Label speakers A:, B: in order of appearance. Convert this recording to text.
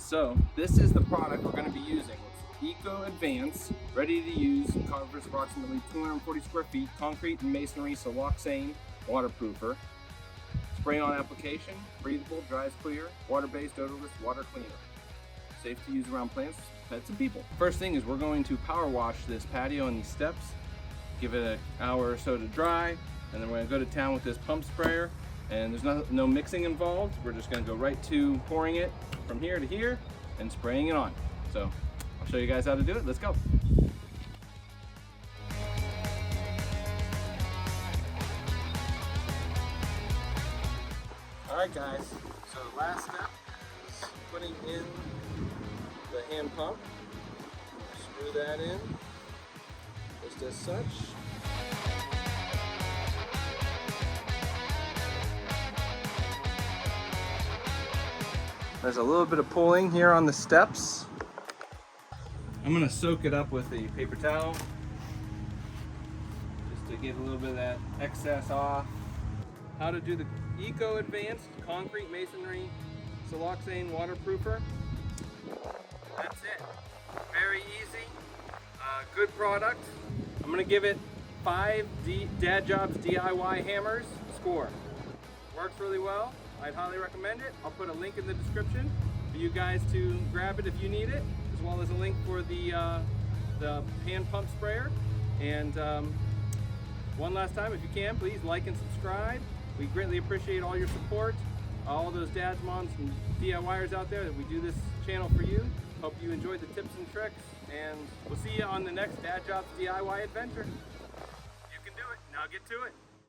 A: guys, so this is the product we're going to be using. It's Eco Advance, ready to use, covers approximately 240 square feet, concrete and masonry, Siloxane, waterproofer. Spray on application, breathable, dries clear, water-based, odorless, water cleaner. Safe to use around plants, pets, and people. First thing is we're going to power wash this patio and these steps, give it an hour or so to dry, and then we're going to go to town with this pump sprayer. And there's no mixing involved. We're just going to go right to pouring it from here to here and spraying it on. So I'll show you guys how to do it. Let's go. All right, guys. So the last step is putting in the hand pump. Screw that in, just as such. There's a little bit of pulling here on the steps. I'm gonna soak it up with a paper towel just to get a little bit of that excess off. How to do the Eco Advanced Concrete Masonry Siloxane Waterproofer. That's it. Very easy, good product. I'm gonna give it 5 Dad Jobs DIY hammers score. Works really well. I'd highly recommend it. I'll put a link in the description for you guys to grab it if you need it, as well as a link for the hand pump sprayer. And one last time, if you can, please like and subscribe. We greatly appreciate all your support, all those dads, moms, and DIYers out there that we do this channel for you. Hope you enjoyed the tips and tricks, and we'll see you on the next Dad Jobs DIY adventure. You can do it. Now get to it.